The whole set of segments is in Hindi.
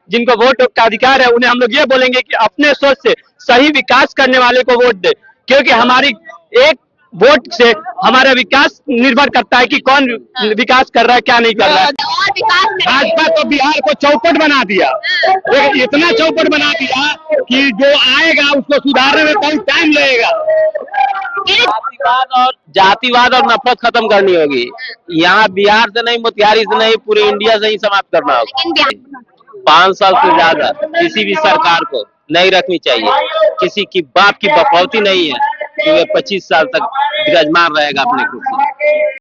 जिनको वोट का अधिकार है उन्हें हम लोग ये बोलेंगे कि अपने सोच से सही विकास करने वाले को वोट दे, क्योंकि हमारी एक वोट से हमारा विकास निर्भर करता है कि कौन विकास कर रहा है, क्या नहीं कर रहा है। भाजपा तो बिहार को चौपट बना दिया, इतना चौपट बना दिया कि जो आएगा उसको सुधारने में बहुत टाइम लगेगा। जातिवाद और नफरत खत्म करनी होगी। यहाँ बिहार से नहीं, मोतिहारी से नहीं, पूरे इंडिया से ही समाप्त करना होगा। 5 साल से ज्यादा किसी भी सरकार को नहीं रखनी चाहिए। किसी की बाप की बकौती नहीं है कि वे 25 साल तक विराजमान रहेगा अपने कुर्सी।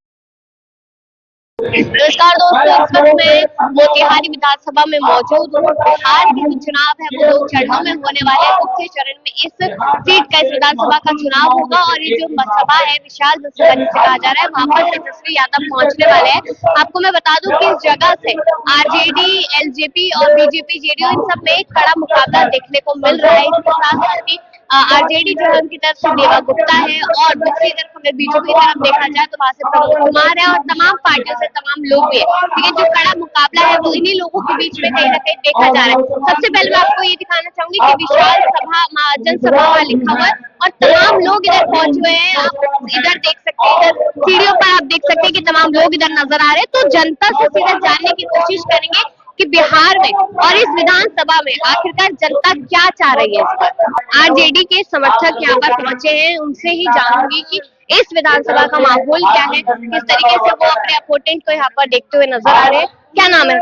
नमस्कार दोस्तों, इस वक्त मैं मोतिहारी विधानसभा में मौजूद हूँ। बिहार के जो चुनाव है वो 2 चरणों में होने वाले हैं। दूसरे चरण में इस सीट का, इस विधानसभा का चुनाव होगा और ये जो सभा है, विशाल जनसभा जिसे कहा जा रहा है, वहाँ पर तेजस्वी यादव पहुंचने वाले हैं। आपको मैं बता दूं कि इस जगह से आरजेडी, एलजेपी और बीजेपी, जेडीयू, इन सब में एक कड़ा मुकाबला देखने को मिल रहा है। इसके साथ साथ ही आरजेडी जो है उनकी तरफ से देवा गुप्ता है और दूसरी तरफ अगर बीजेपी की तरफ देखा जाए तो वहाँ से प्रमोद कुमार है और तमाम पार्टियों से तमाम लोग भी है। लेकिन जो कड़ा मुकाबला है वो इन्हीं लोगों के बीच में कहीं ना कहीं देखा जा रहा है। सबसे पहले मैं आपको ये दिखाना चाहूंगी कि विशाल सभा, जनसभा लिखा हुआ और तमाम लोग इधर पहुंचे हुए हैं। आप इधर देख सकते हैं, इधर सीढ़ियों पर आप देख सकते हैं कि तमाम लोग इधर नजर आ रहे हैं। तो जनता से सीधा जानने की कोशिश करेंगे कि बिहार में और इस विधानसभा में आखिरकार जनता क्या चाह रही है। इस पर आरजेडी के समर्थक यहाँ पर पहुंचे हैं, उनसे ही जानूंगी कि इस विधानसभा का माहौल क्या है, किस तरीके से वो अपने अपोनेंट को यहाँ पर देखते हुए नजर आ रहे हैं। क्या नाम है?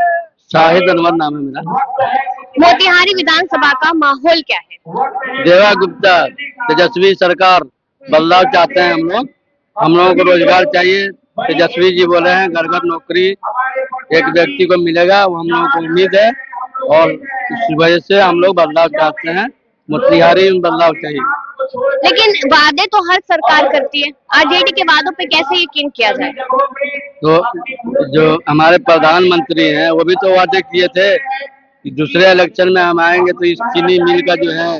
शाहिद अनवर नाम है मेरा। मोतिहारी विधानसभा का माहौल क्या है? देवा गुप्ता, तेजस्वी सरकार, बदलाव चाहते हैं हम लोगों को रोजगार चाहिए। तेजस्वी जी बोले हैं घर घर नौकरी एक व्यक्ति को मिलेगा, वो हम लोगों को उम्मीद है और इस वजह से हम लोग बदलाव चाहते हैं। मोतिहारी में बदलाव चाहिए। लेकिन वादे तो हर सरकार करती है, आरजेडी के वादों पे कैसे यकीन किया जाए? तो जो हमारे प्रधानमंत्री हैं वो भी तो वादे किए थे कि दूसरे इलेक्शन में हम आएंगे तो इस चीनी मिल का जो है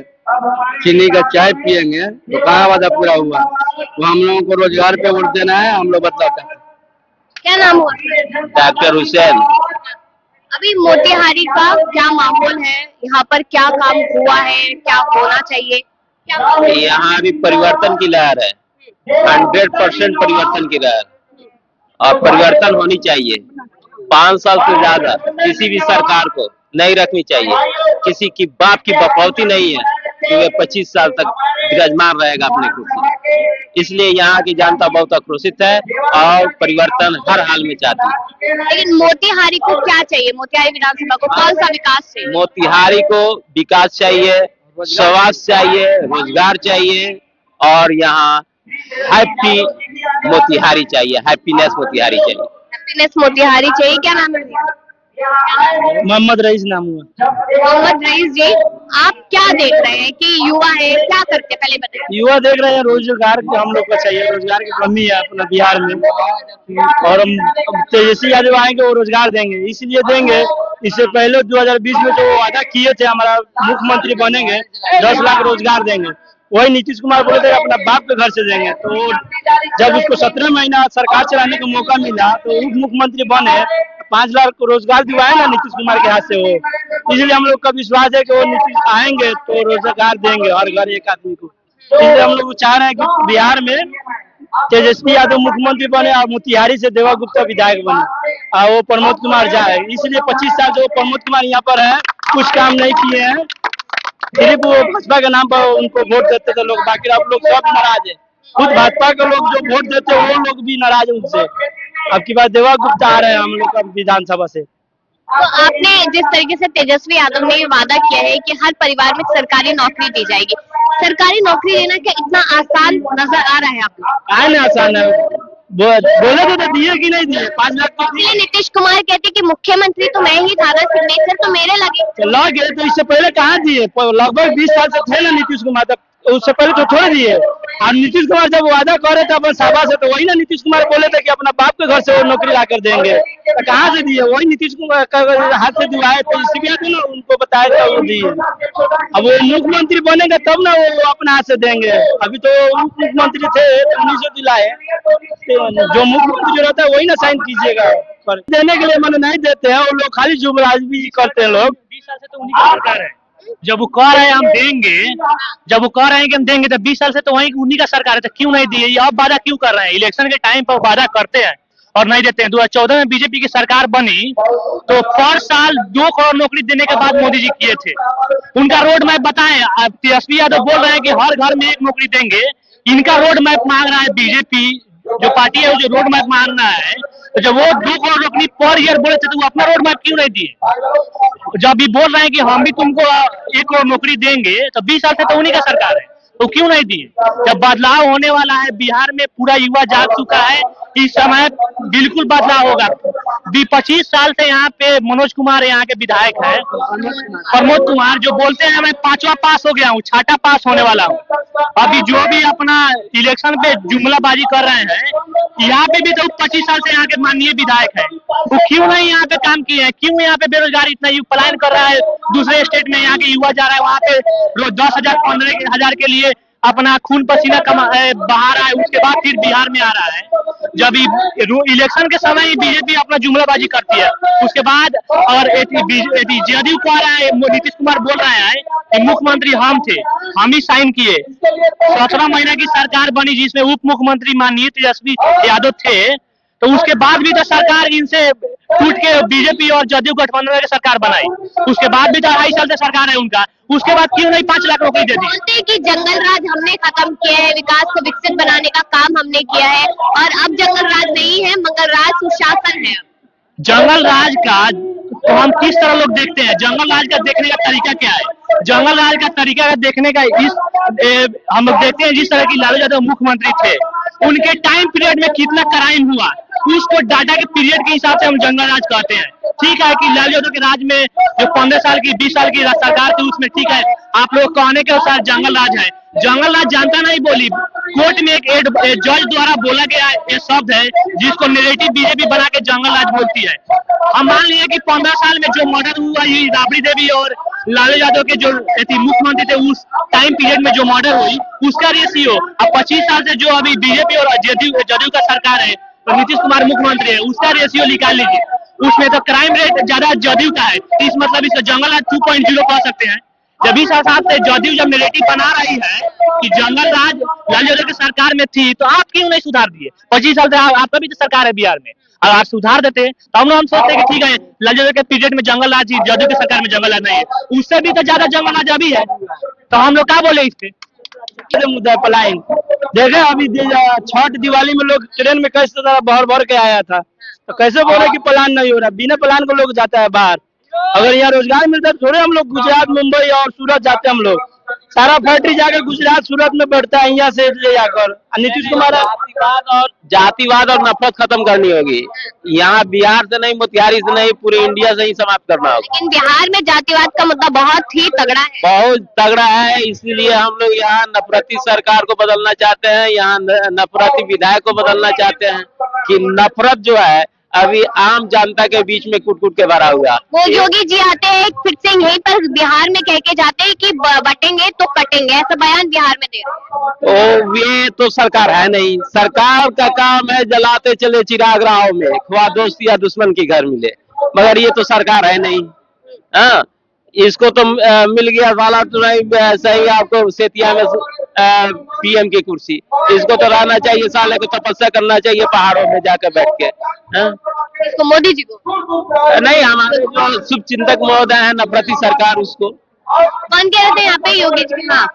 चीनी का चाय पियेंगे, तो कहाँ वादा पूरा हुआ? तो हम लोगों को रोजगार पे वोट देना है, हम लोग बदलाव चाहते हैं। क्या नाम हुआ? डॉक्टर हुसैन। अभी मोतिहारी का क्या माहौल है, यहाँ पर क्या काम हुआ है, क्या होना चाहिए? यहाँ भी परिवर्तन की लहर है, 100% परिवर्तन की लहर और परिवर्तन होनी चाहिए। 5 साल से ज्यादा किसी भी सरकार को नहीं रखनी चाहिए। किसी की बाप की बकौती नहीं है कि वे 25 साल तक विराजमान रहेगा अपने कुर्सी। इसलिए यहाँ की जनता बहुत आक्रोशित है और परिवर्तन हर हाल में चाहती है। लेकिन मोतिहारी को क्या चाहिए? मोतिहारी विधानसभा को कौन सा विकास चाहिए? मोतिहारी को विकास चाहिए, स्वास्थ्य चाहिए, रोजगार चाहिए और यहाँ हैप्पी मोतिहारी चाहिए, हैप्पीनेस मोतिहारी चाहिए। हैप्पीनेस मोतिहारी चाहिए। क्या नाम है? मोहम्मद रईस नाम हुआ। मोहम्मद रईस जी, आप क्या देख रहे हैं कि युवा है, क्या करते हैं, पहले बताइए। युवा देख रहे हैं रोजगार हम लोग को चाहिए, रोजगार की कमी है अपना बिहार में और हम तेजस्वी यादव आएंगे वो रोजगार देंगे, इसलिए देंगे। इससे पहले 2020 में जो वादा किए थे हमारा मुख्यमंत्री बनेंगे 10 लाख रोजगार देंगे, वही नीतीश कुमार बोले थे अपना बाप के घर से देंगे। तो जब उसको 17 महीना सरकार चलाने का मौका मिला तो उप मुख्यमंत्री बने, 5 लाख को रोजगार दिवाए ना नीतीश कुमार के हाथ से वो, इसलिए हम लोग का विश्वास है कि वो नीतीश आएंगे तो रोजगार देंगे हर घर एक आदमी को। इसलिए हम लोग चाह रहे हैं कि बिहार में तेजस्वी यादव मुख्यमंत्री बने और मोतिहारी से देवा गुप्ता विधायक बने और वो प्रमोद कुमार जाए। इसलिए 25 साल जो प्रमोद कुमार यहाँ पर है कुछ काम नहीं किए हैं, सिर्फ वो भाजपा के नाम पर उनको वोट देते थे लोग, बाकी आप लोग सब नाराज है। खुद भाजपा के लोग जो वोट देते हैं वो लोग भी नाराज है उनसे। अब की बात देवा गुप्ता आ रहे हैं हम लोग का विधानसभा से। तो आपने जिस तरीके से तेजस्वी यादव ने ये वादा किया है कि हर परिवार में सरकारी नौकरी दी जाएगी, सरकारी नौकरी देना क्या इतना आसान नजर आ रहा है आपको? ना आसान है, बोले तो दिए कि नहीं दिए? 5 लाख तो दिए। नीतीश कुमार कहते कि मुख्यमंत्री तो मैं ही था ना, सिग्नेचर तो मेरे लगे। लगे तो इससे पहले कहाँ दिए? लगभग 20 साल से थे ना नीतीश कुमार, तब उससे पहले तो छोड़ दिए। और नीतीश कुमार जब वादा कर रहे थे अपन सभा से तो वही ना नीतीश कुमार बोले थे कि अपना बाप के घर से वो नौकरी ला कर देंगे, तो कहाँ से दिए? वही नीतीश कुमार हाथ से दिवाए थे, इसीलिए ना उनको बताया था वो दिए। अब वो मुख्यमंत्री बनेंगे तब ना वो अपना हाथ से देंगे, अभी तो उप मुख्यमंत्री थे तो उन्हीं से दिलाए। जो मुख्यमंत्री जो रहता है वही ना साइन कीजिएगा। पर देने के लिए मैंने नहीं देते हैं, वो लोग खाली जुमलाजी करते हैं लोग। 20 साल से तो उन्हीं की सरकार है। जब वो कह रहे हैं हम देंगे, जब वो कह रहे हैं कि हम देंगे, तो 20 साल से तो वही उन्हीं का सरकार है, तो क्यों नहीं दिए? ये अब वादा क्यों कर रहे हैं? इलेक्शन के टाइम पर वादा करते हैं और नहीं देते हैं। 2014 में बीजेपी की सरकार बनी तो पर साल 2 करोड़ नौकरी देने के बाद मोदी जी किए थे। उनका रोड मैप बताएं। अब तेजस्वी यादव बोल रहे हैं कि हर घर में 1 नौकरी देंगे, इनका रोड मैप मांग रहा है बीजेपी जो पार्टी है, वो जो रोड मैप मांग रहा है। तो जब वो 2 करोड़ नौकरी पर ईयर बोले थे तो वो अपना रोड मैप क्यों नहीं दिए? जब भी बोल रहे हैं कि हम भी तुमको 1 करोड़ नौकरी देंगे, तो 20 साल से तो उन्हीं का सरकार है, तो क्यों नहीं दिए? जब बदलाव होने वाला है, बिहार में पूरा युवा जाग चुका है, इस समय बिल्कुल बदलाव होगा। 25 साल से यहाँ पे मनोज कुमार यहाँ के विधायक है, प्रमोद कुमार, जो बोलते हैं मैं 5वां पास हो गया हूँ, 6ठा पास होने वाला हूँ। अभी जो भी अपना इलेक्शन पे जुमलाबाजी कर रहे हैं, यहाँ पे भी तो 25 साल से यहाँ के माननीय विधायक है, वो क्यों नहीं यहाँ पे काम किए हैं? क्यों यहाँ पे बेरोजगारी इतना पलायन कर रहा है? दूसरे स्टेट में यहाँ के युवा जा रहा है, वहाँ पे रोज 10,000 15,000 के लिए अपना खून पसीना बहा रहा है, उसके बाद फिर बिहार में आ रहा है। जब इलेक्शन के समय ही बीजेपी अपना जुमलाबाजी करती है, उसके बाद और जदयू कह रहा है, नीतीश कुमार बोल रहा है कि मुख्यमंत्री हम थे, हम ही साइन किए। 17 महीना की सरकार बनी जिसमें उप मुख्यमंत्री माननीय तेजस्वी यादव थे, तो उसके बाद भी तो सरकार इनसे टूट के बीजेपी और जदयू गठबंधन की सरकार बनाई, उसके बाद भी तो 2.5 साल से सरकार है उनका, उसके बाद क्यों नहीं 5 लाख नौकरी दे दी? बोलते हैं कि जंगल राज हमने खत्म किया है, विकास को विकसित बनाने का काम हमने किया है, और अब जंगल राज नहीं है मगर राज सुशासन है। जंगल राज का तो हम किस तरह लोग देखते हैं? जंगल राज का देखने का तरीका क्या है? जंगल राज का तरीका देखने का हम लोग देखते हैं जिस तरह की लालू यादव मुख्यमंत्री थे, उनके टाइम पीरियड में कितना क्राइम हुआ, उसको डाटा के पीरियड के हिसाब से हम जंगल राज कहते हैं। ठीक है कि लालू यादव के राज में जो 15 साल की 20 साल की सरकार थी, उसमें ठीक है, आप लोग कहने के अनुसार जंगल राज है। जंगल राज जानता नहीं बोली, कोर्ट में एक जज द्वारा बोला गया ये शब्द है, जिसको नेगेटिव बीजेपी बना के जंगल राज बोलती है। हम मान लिए कि 15 साल में जो मर्डर हुआ, ये राबड़ी देवी और लालू यादव के जो मुख्यमंत्री थे, उस टाइम पीरियड में जो मर्डर हुई, उसका रेशियो अब 25 साल से जो अभी बीजेपी और जदयू का सरकार है और नीतीश कुमार मुख्यमंत्री है, उसका रेशियो निकाल लीजिए। उसमें तो क्राइम रेट ज्यादा जदयू का है, इस मतलब इसका जंगल राज 2.0 कह सकते हैं। जब इस हिसाब से जदयू जब नेगेटिव बना रही है कि जंगल राज लालू यादव की सरकार में थी, तो आप क्यों नहीं सुधार दिए? 25 साल से आपका भी तो सरकार है बिहार में, अगर आप सुधार देते तो हम सोचते हैं कि ठीक है, लालू यादव के पीरियड में जंगल राज थी, जदयू की सरकार में जंगल राज नहीं है, उससे भी तो ज्यादा जंगल राज अभी है, तो हम लोग क्या बोले इस पे? मुद्दा पलायन देखे, अभी छठ दिवाली में लोग ट्रेन में कैसे तरह भर भर के आया था, तो कैसे बोले कि प्लान नहीं हो रहा? बिना प्लान को लोग जाता है बाहर। अगर यहाँ रोजगार मिलता है थोड़े हम लोग गुजरात, मुंबई और सूरत जाते हैं। हम लोग सारा फैक्ट्री जाकर गुजरात सूरत में बैठता है, यहाँ से ले जाकर। नीतीश कुमार जातिवाद और नफरत खत्म करनी होगी। यहाँ बिहार से नहीं, मोतिहारी से नहीं, पूरे इंडिया से ही समाप्त करना होगा। लेकिन बिहार में जातिवाद का मुद्दा बहुत ही तगड़ा है, बहुत तगड़ा है, इसलिए हम लोग यहाँ नफरती सरकार को बदलना चाहते हैं, यहाँ नफरती विधायक को बदलना चाहते हैं कि नफरत जो है अभी आम जनता के बीच में कुट कुट के भरा हुआ। वो योगी जी आते हैं फिर से यहीं पर बिहार में कह के जाते हैं कि बटेंगे तो कटेंगे, ऐसा बयान बिहार में दे रहे हैं। ओ ये तो सरकार है नहीं, सरकार का काम है जलाते चले चिराग राहों में, ख्वाह दोस्त या दुश्मन की घर मिले, मगर ये तो सरकार है नहीं। हाँ, इसको तो मिल गया वाला तो नहीं सही, आपको सेतिया में पीएम की कुर्सी, इसको तो रहना चाहिए, साले को तपस्या करना चाहिए पहाड़ों में जाकर बैठ के। इसको मोदी जी को नहीं, हमारे जो शुभ चिंतक महोदय है नफरती सरकार, उसको कौन कह रहे थे यहाँ पे? योगी जी। हाँ,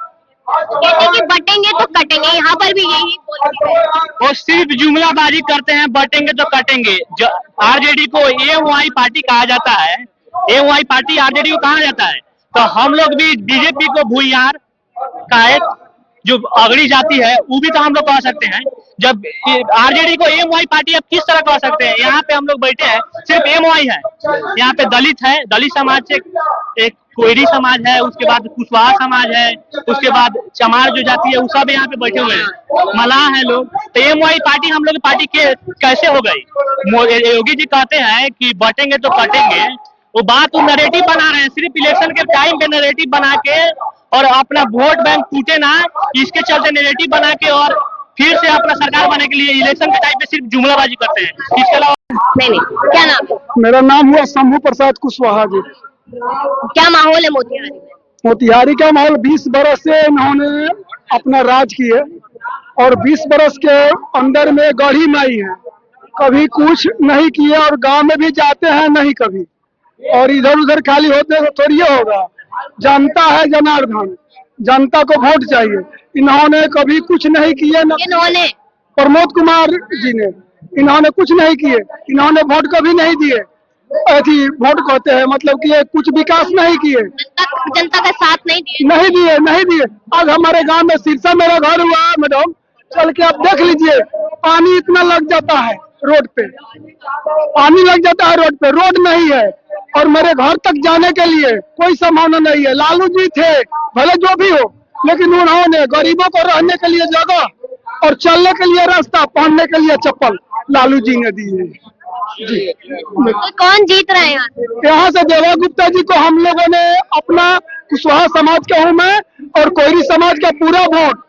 कहते हैं कि बटेंगे तो कटेंगे, यहाँ पर भी यही बोलते हैं। वो सिर्फ जुमलाबाजी करते हैं, बटेंगे तो कटेंगे। आरजेडी को एमवाई पार्टी कहा जाता है, एमवाई पार्टी आरजेडी को कहा जाता है, तो हम लोग भी बीजेपी को भूयार का एक जो अगड़ी जाति है वो भी तो हम लोग कह सकते हैं। जब आरजेडी को एमवाई पार्टी अब किस तरह कह सकते हैं? यहाँ पे हम लोग बैठे हैं, सिर्फ एमवाई है, यहाँ पे दलित है, दलित समाज से एक कोयरी समाज है, उसके बाद कुशवाहा समाज है, उसके बाद चमार जो जाति है वो सब यहाँ पे बैठे हुए हैं, मलाह है लोग। तो एमवाई पार्टी हम लोग की पार्टी के कैसे हो गई? योगी जी कहते हैं कि बटेंगे तो कटेंगे, वो बात वो नैरेटिव बना रहे हैं, सिर्फ इलेक्शन के टाइम पे नैरेटिव बना के और अपना वोट बैंक टूटे ना, इसके चलते नैरेटिव बना के और फिर से अपना सरकार बनाने के लिए इलेक्शन के टाइम पे सिर्फ जुमलाबाजी करते हैं। इसके अलावा नहीं, क्या नाम है? मेरा नाम हुआ शंभू प्रसाद कुशवाहा जी। क्या माहौल है मोतिहारी में? मोतिहारी का माहौल 20 बरस से इन्होंने अपना राज किए और 20 बरस के अंदर में गढ़ी नहीं है, कभी कुछ नहीं किए और गांव में भी जाते हैं नहीं कभी, और इधर उधर खाली होते तो थोड़ी होगा। जनता है जनार्दन, जनता को वोट चाहिए। इन्होंने कभी कुछ नहीं किए न इन्होंने प्रमोद कुमार जी ने, इन्होंने कुछ नहीं किए, इन्होंने वोट कभी नहीं दिए। ऐसी वोट कहते हैं मतलब कि ये कुछ विकास नहीं किए, जनता का साथ नहीं दिए। नहीं दिए। आज हमारे गांव में सिरसा मेरा घर हुआ है मैडम, चल के आप देख लीजिए, पानी इतना लग जाता है रोड पे, पानी लग जाता है रोड पे, रोड नहीं है और मेरे घर तक जाने के लिए कोई संभावना नहीं है। लालू जी थे भले जो भी हो, लेकिन उन्होंने गरीबों को रहने के लिए जगह और चलने के लिए रास्ता, पहनने के लिए चप्पल लालू जी ने दी है जी। तो कौन जीत रहे हैं यहाँ से? यहाँ से देवा गुप्ता जी को हम लोगों ने अपना कुशवाहा समाज का हूँ मैं और कोयरी समाज का पूरा वोट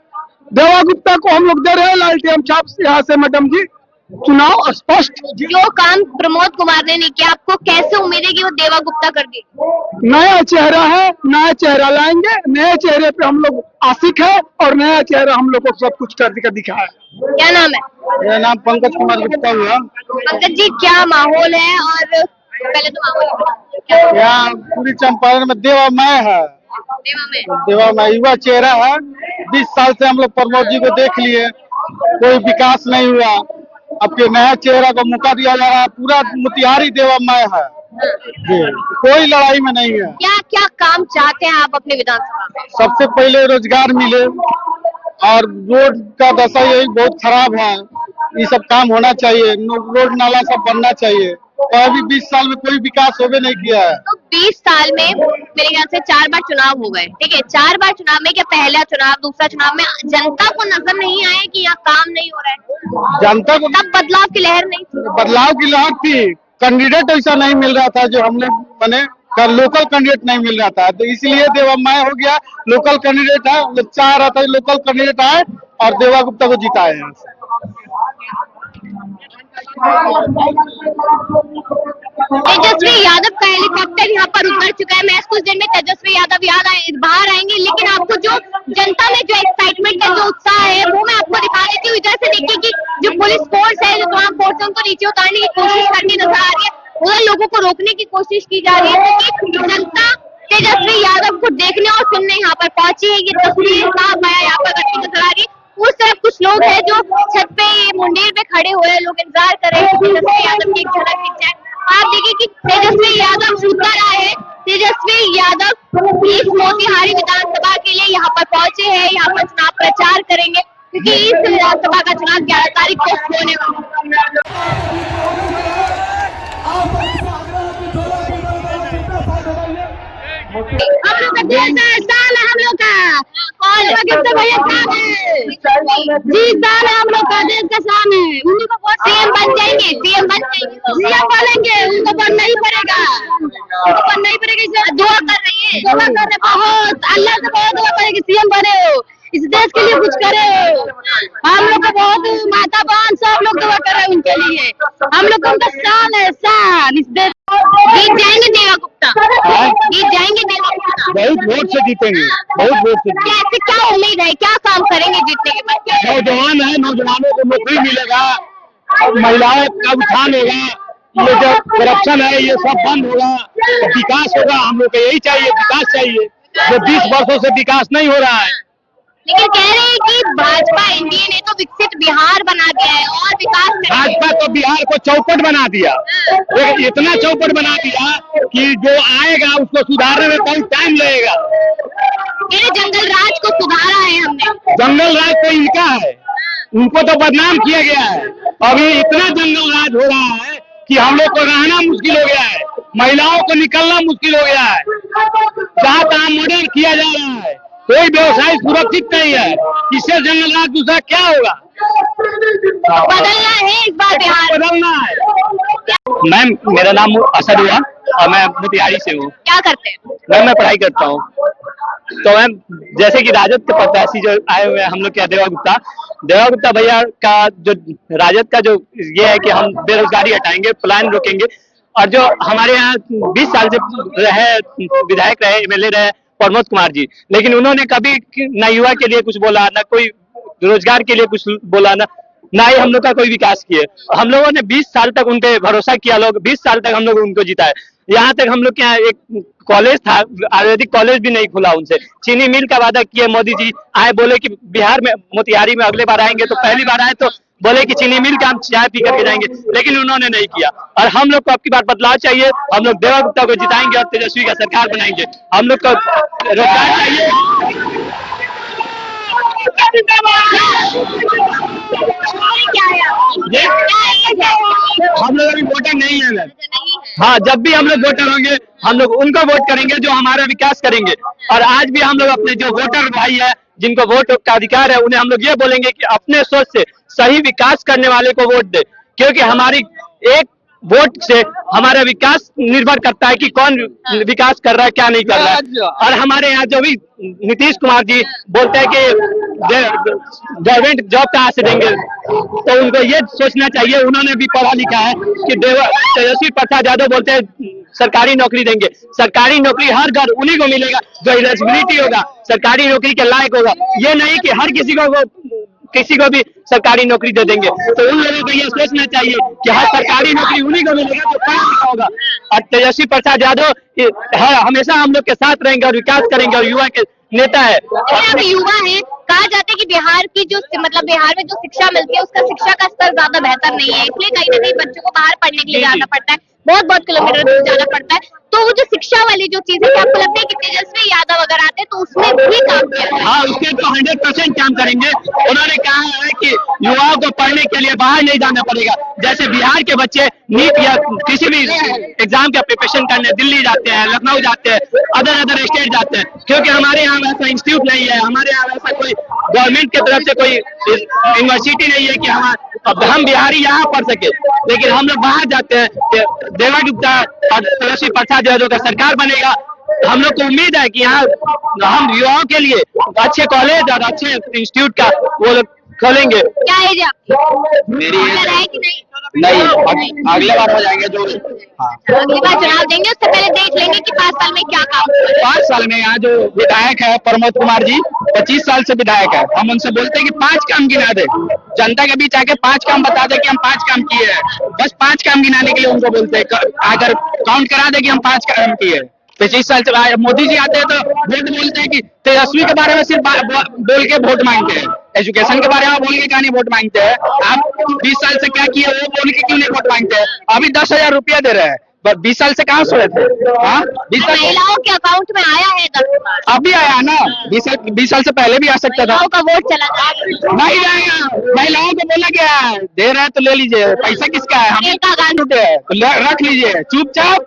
देवा गुप्ता को हम लोग दे रहे हैं। लालटेन छाप से यहाँ से मैडम जी चुनाव स्पष्ट। जो काम प्रमोद कुमार ने नहीं किया, आपको कैसे उम्मीद है कि वो देवा गुप्ता कर देगी? नया चेहरा है, नया चेहरा लाएंगे, नए चेहरे पे हम लोग आशिक है और नया चेहरा हम लोग को सब कुछ कर दिखाया। क्या नाम है? मेरा नाम पंकज कुमार गुप्ता हुआ। पंकज जी, क्या माहौल है? और पहले तो माहौल यहाँ पूरी चंपारण में देवा माय है, देवा माय युवा चेहरा है। 20 साल से हम लोग प्रमोद जी को देख लिए, कोई विकास नहीं हुआ। अब के नया चेहरा को मौका दिया जा रहा है। पूरा मोतिहारी देवा माय है जी, कोई लड़ाई में नहीं है। क्या क्या काम चाहते हैं आप अपने विधानसभा में? सबसे पहले रोजगार मिले और रोड का दशा यही बहुत खराब है, ये सब काम होना चाहिए। रोड नाला सब बनना चाहिए। और अभी 20 साल में कोई विकास होवे नहीं किया है। तो 20 साल में मेरे ख्याल से 4 बार चुनाव हो गए, ठीक है? 4 बार चुनाव में, क्या पहला चुनाव दूसरा चुनाव में जनता को नजर नहीं आया कि यहाँ काम नहीं हो रहा है? जनता को तब बदलाव की लहर नहीं थी? बदलाव की लहर थी, कैंडिडेट ऐसा नहीं मिल रहा था जो हमने बने, लोकल कैंडिडेट नहीं मिल रहा था, तो इसलिए देवा माय हो गया। लोकल कैंडिडेट है, लोग चाह रहा था लोकल कैंडिडेट आए और देवा गुप्ता को जिताए हैं। तेजस्वी यादव का हेलीकॉप्टर यहाँ पर उतर चुका है। मैं कुछ देर में तेजस्वी यादव बाहर आएंगे, लेकिन आपको जो जनता में जो एक्साइटमेंट है, जो उत्साह है, वो मैं आपको दिखा देती हूँ। इधर से देखिए कि जो पुलिस फोर्स है, जो तमाम फोर्स है, उनको नीचे उतारने की कोशिश करती नजर आ रही है। उधर लोगों को रोकने की कोशिश की जा रही है, क्योंकि जनता तेजस्वी यादव को देखने और सुनने यहाँ पर पहुंची है। ये तस्वीर साफ आया यहाँ पर नजर आ रही है। उस तरफ कुछ लोग हैं जो छत पे मुंडेर पे खड़े हुए हैं, लोग इंतजार कर रहे हैं कि तेजस्वी यादव की एक झलक दिख जाए। आप देखिए कि तेजस्वी यादव उतर आए हैं। तेजस्वी यादव इस मोतिहारी विधानसभा के लिए यहाँ पर पहुंचे हैं, यहाँ पर चुनाव प्रचार करेंगे, क्योंकि इस विधानसभा का चुनाव 11 तारीख को होने वाला हम लोग का देश है, साल है हम लोग का। भैया शान है जी, साल है हम लोग का, देश का शान है। उन्हीं को वोट सीएम बन जाएंगे, सीएम बनेंगे, उनको वोट नहीं पड़ेगा, उनको नहीं पड़ेगा। दुआ कर रही है, दुआ कर रहे बहुत, अल्लाह से बहुत दुआ करेगी सीएम बने हो, इस देश के लिए कुछ करे हो। हम लोग का बहुत माता बहन सब लोग दुआ कर रहे हैं उनके लिए। हम लोग का उनका शान है, शान। इस देश जीत जाएंगे देवा गुप्ता, जीत जाएंगे देवा गुप्ता। बहुत वोट से जीतेंगे, बहुत वोट से। कैसे, क्या उम्मीद है, क्या काम करेंगे जीतने के बाद? नौजवान है, नौजवानों को नौकरी मिलेगा, महिलाओं का उत्थान होगा, ये जो करप्शन है ये सब बंद होगा, विकास होगा। हम लोग को यही चाहिए, विकास चाहिए। जो 20 वर्षों से विकास नहीं हो रहा है। लेकिन कह रहे हैं कि भाजपा एनडीए ने तो विकसित बिहार बना दिया है और विकास करेंगे। भाजपा तो बिहार को चौपट बना दिया, इतना चौपट बना दिया कि जो आएगा उसको सुधारने में बहुत टाइम लगेगा। जंगल राज को सुधारा है हमने। जंगल राज तो इनका है, उनको तो बदनाम किया गया है। अभी इतना जंगल राज हो रहा है कि हम लोग को रहना मुश्किल हो गया है, महिलाओं को निकलना मुश्किल हो गया है। जहाँ तहाँ मर्डर किया जा रहा है, कोई व्यवसाय सुरक्षित नहीं है। इससे जंगल राज दूसरा क्या होगा? बदलना है इस बार बिहार, बदलना है। मैम, मेरा नाम असद हुआ और मैं मोतिहारी से हूँ। क्या करते हैं? मैम, मैं पढ़ाई करता हूँ। तो मैम जैसे कि राजद के प्रत्याशी जो आए हुए हैं हम लोग के देवा गुप्ता भैया का जो राजद का जो ये है कि हम बेरोजगारी हटाएंगे, पलायन रोकेंगे, और जो हमारे यहाँ 20 साल से रहे विधायक रहे, एमएलए रहे प्रमोद कुमार जी, लेकिन उन्होंने कभी ना युवा के लिए कुछ बोला, ना कोई रोजगार के लिए कुछ बोला, ना ही हम लोग का कोई विकास किए। हम लोगों ने 20 साल तक उन पे भरोसा किया, लोग 20 साल तक हम लोग उनको जिताए। यहाँ तक हम लोग के यहाँ एक कॉलेज था, आयुर्वेदिक कॉलेज भी नहीं खुला उनसे। चीनी मिल का वादा किए मोदी जी, आए बोले कि बिहार में मोतिहारी में अगले बार आएंगे, तो पहली बार आए तो बोले कि चीनी मिल का हम चाय पी करके जाएंगे, लेकिन उन्होंने नहीं किया। और हम लोग को अब की बार बदलाव चाहिए, हम लोग देवा गुप्ता को जिताएंगे और तेजस्वी का सरकार बनाएंगे। हम लोग को रोजगार चाहिए। हम लोग अभी वोटर नहीं है मैम। हाँ, जब भी हम लोग वोटर होंगे हम लोग उनको वोट करेंगे जो हमारा विकास करेंगे। और आज भी हम लोग अपने जो वोटर भाई है, जिनको वोट का अधिकार है, उन्हें हम लोग ये बोलेंगे कि अपने सोच से सही विकास करने वाले को वोट दे, क्योंकि हमारी एक वोट से हमारा विकास निर्भर करता है कि कौन विकास कर रहा है, क्या नहीं कर रहा है। और हमारे यहाँ जो भी नीतीश कुमार जी बोलते हैं कि गवर्नमेंट जॉब कहाँ से देंगे, तो उनको ये सोचना चाहिए, उन्होंने भी पढ़ा लिखा है कि तेजस्वी प्रसाद यादव बोलते हैं सरकारी नौकरी देंगे। सरकारी नौकरी हर घर उन्हीं को मिलेगा जो एलिजिबिलिटी होगा, सरकारी नौकरी के लायक होगा। ये नहीं कि हर किसी को भी सरकारी नौकरी दे देंगे। तो उन लोगों को ये सोचना चाहिए कि हर सरकारी नौकरी उन्हीं को मिलेगा जो पढ़ा लिखा होगा। और तेजस्वी प्रसाद यादव हमेशा हम लोग के साथ रहेंगे और विकास करेंगे, और युवा के नेता है। आप युवा है, कहा जाता है कि बिहार की जो मतलब बिहार में जो शिक्षा मिलती है उसका शिक्षा का स्तर ज्यादा बेहतर नहीं है, इसलिए कहीं ना कहीं बच्चों को बाहर पढ़ने के लिए जाना पड़ता है, बहुत किलोमीटर दूर जाना पड़ता है। तो वो जो शिक्षा वाली जो चीज है, क्या आपको लगता है कि तेजस्वी यादव अगर आते तो उसमें भी काम किया जाए? हाँ, उसके तो 100% काम करेंगे। उन्होंने कहा है कि युवाओं को पढ़ने के लिए बाहर नहीं जाना पड़ेगा। जैसे बिहार के बच्चे नीट या किसी भी एग्जाम का प्रिपरेशन करने दिल्ली जाते हैं, लखनऊ जाते हैं, अदर स्टेट जाते हैं, क्योंकि हमारे यहाँ वैसा इंस्टीट्यूट नहीं है, हमारे यहाँ वैसा कोई गवर्नमेंट की तरफ से कोई यूनिवर्सिटी नहीं है कि हम बिहारी यहाँ पढ़ सके। लेकिन हम लोग बाहर जाते हैं। देवा गुप्ता और तेजस्वी प्रसाद यादव का सरकार बनेगा। हम लोग को उम्मीद है कि यहाँ हम युवाओं के लिए अच्छे कॉलेज और अच्छे इंस्टीट्यूट का वो लोग खोलेंगे। क्या एज है आपकी? मेरी है कि नहीं? अगले बार हो जाएंगे जो। हाँ, अगली बार चुनाव देंगे, उससे पहले देख लेंगे कि 5 साल में क्या काम हुआ। 5 साल में यहाँ जो विधायक है प्रमोद कुमार जी 25 साल से विधायक है। हम उनसे बोलते हैं कि 5 काम गिना दे, जनता के बीच आके 5 काम बता दे कि हम 5 काम किए हैं। बस 5 काम गिनाने के लिए उनको बोलते हैं, अगर काउंट करा दे कि हम 5 काम किए। 25 साल से मोदी जी आते हैं तो वोट बोलते हैं कि तेजस्वी के बारे में सिर्फ बोल के वोट मांगते हैं, एजुकेशन के बारे में बोल के क्या नहीं वोट मांगते हैं। आप 20 साल से क्या किए वो बोल के क्यों नहीं वोट मांगते हैं? अभी 10,000 रुपया दे रहे हैं, 20 साल से कहाँ सोए थे? हाँ, 20 साल महिलाओं के अकाउंट में आया है 10,000। अभी आया ना, 20 साल से पहले भी आ सकता था। महिलाओं का वोट चला जाएगा। नहीं जाएगा, महिलाओं को बोला गया है दे रहे हैं तो ले लीजिए, पैसा किसका है? हम प्रियंका गांधी तो रख लीजिए चुपचाप।